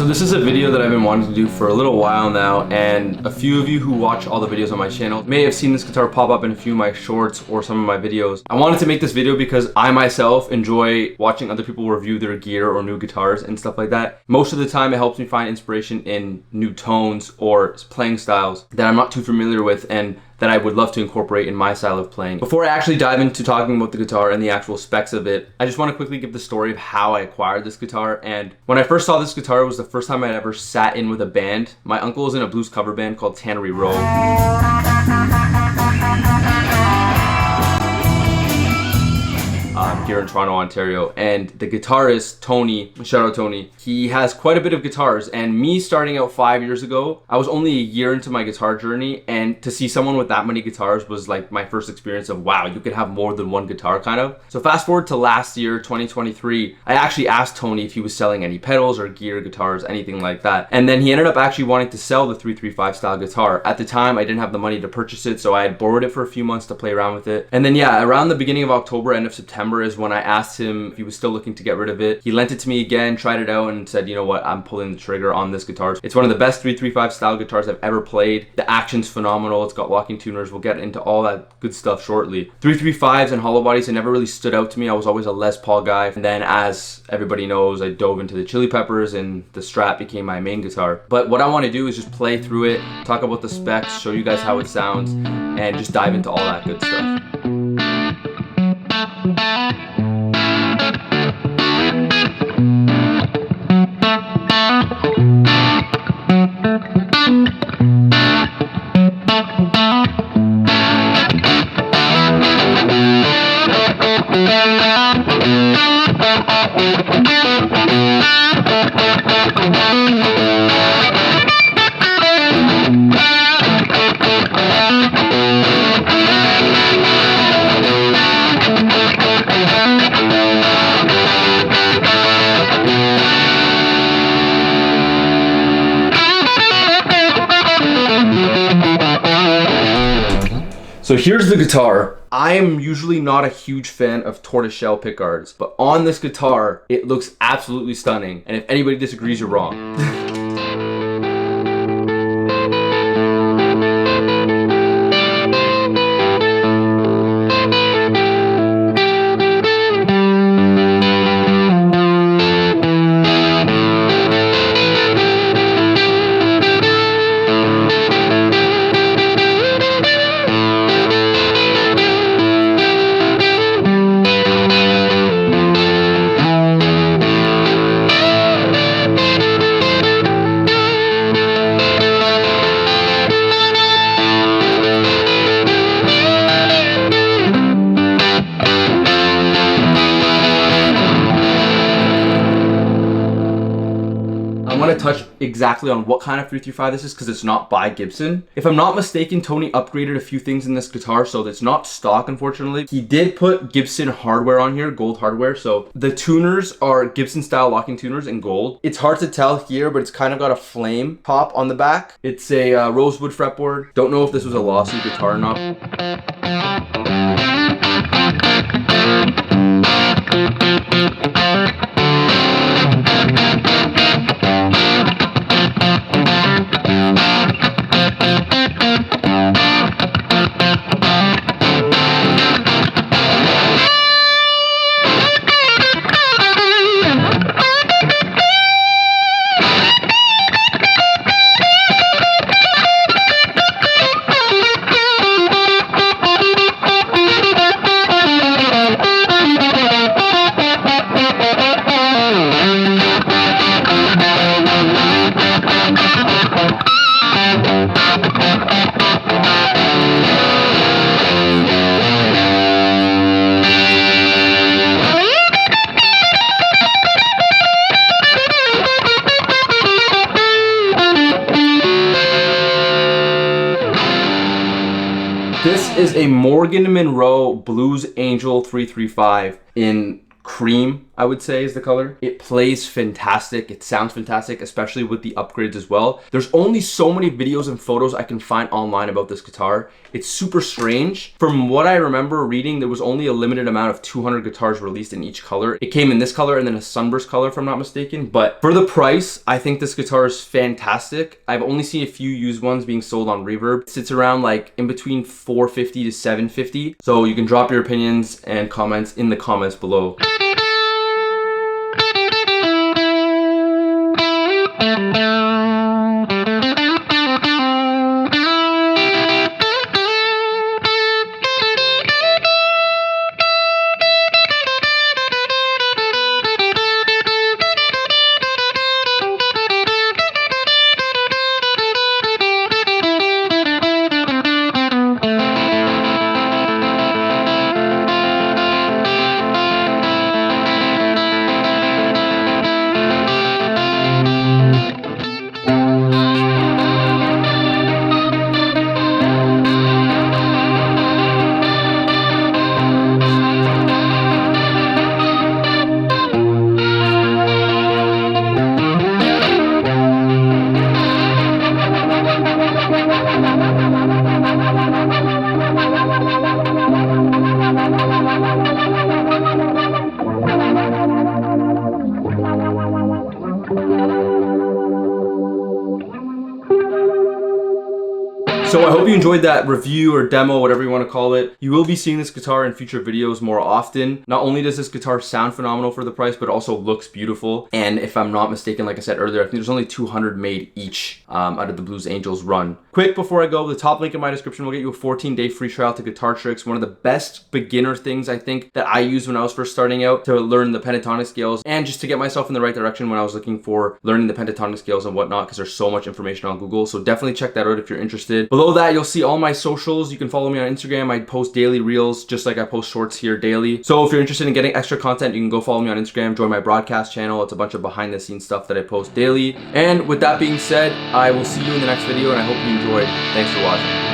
this is a video that I've been wanting to do for a little while now, and a few of you who watch all the videos on my channel may have seen this guitar pop up in a few of my shorts or some of my videos. I wanted to make this video because I myself enjoy watching other people review their gear or new guitars and stuff like that. Most of the time it helps me find inspiration in new tones or playing styles that I'm not too familiar with and that I would love to incorporate in my style of playing. Before I actually dive into talking about the guitar and the actual specs of it, I just want to quickly give the story of how I acquired this guitar. And when I first saw this guitar, it was the first time I'd ever sat in with a band. My uncle was in a blues cover band called Tannery Row. Here in Toronto, Ontario, and the guitarist Tony, shout out Tony, he has quite a bit of guitars, and me starting out 5 years ago, I was only a year into my guitar journey, and to see someone with that many guitars was like my first experience of wow, you could have more than one guitar kind of. So fast forward to last year, 2023, I actually asked Tony if he was selling any pedals or gear, guitars, anything like that, and then he ended up actually wanting to sell the 335 style guitar. At the time, I didn't have the money to purchase it, so I had borrowed it for a few months to play around with it, and then yeah, around the beginning of October, end of September is when I asked him if he was still looking to get rid of it. He lent it to me again, tried it out, and said, you know what, I'm pulling the trigger on this guitar. It's one of the best 335 style guitars I've ever played. The action's phenomenal. It's got locking tuners. We'll get into all that good stuff shortly. 335s and hollow bodies, they never really stood out to me. I was always a Les Paul guy. And then as everybody knows, I dove into the Chili Peppers and the Strat became my main guitar. But what I want to do is just play through it, talk about the specs, show you guys how it sounds, and just dive into all that good stuff. So here's the guitar. I am usually not a huge fan of tortoiseshell pickguards, but on this guitar, it looks absolutely stunning. And if anybody disagrees, you're wrong. I want to touch exactly on what kind of 335 this is because it's not by Gibson. If I'm not mistaken, Tony upgraded a few things in this guitar, so it's not stock, unfortunately. He did put Gibson hardware on here, gold hardware, so the tuners are Gibson style locking tuners in gold. It's hard to tell here, but it's kind of got a flame top on the back. It's a rosewood fretboard. Don't know if this was a lawsuit guitar or not. This is a Morgan Monroe Blues Angel 335 in cream. I would say is the color. It plays fantastic. It sounds fantastic, especially with the upgrades as well. There's only so many videos and photos I can find online about this guitar. It's super strange. From what I remember reading, there was only a limited amount of 200 guitars released in each color. It came in this color and then a sunburst color, if I'm not mistaken. But for the price, I think this guitar is fantastic. I've only seen a few used ones being sold on Reverb. It sits around like in between $450 to $750. So you can drop your opinions and comments in the comments below. So I hope you enjoyed that review or demo, whatever you want to call it. You will be seeing this guitar in future videos more often. Not only does this guitar sound phenomenal for the price, but also looks beautiful. And if I'm not mistaken, like I said earlier, I think there's only 200 made each out of the Blues Angels run. Quick before I go, the top link in my description will get you a 14-day free trial to Guitar Tricks. One of the best beginner things I think that I used when I was first starting out to learn the pentatonic scales and just to get myself in the right direction when I was looking for learning the pentatonic scales and whatnot, because there's so much information on Google. So definitely check that out if you're interested. Below that, you'll see all my socials. You can follow me on Instagram. I post daily reels just like I post shorts here daily. So if you're interested in getting extra content, you can go follow me on Instagram, join my broadcast channel. It's a bunch of behind the scenes stuff that I post daily. And with that being said, I will see you in the next video and I hope you enjoyed. Thanks for watching.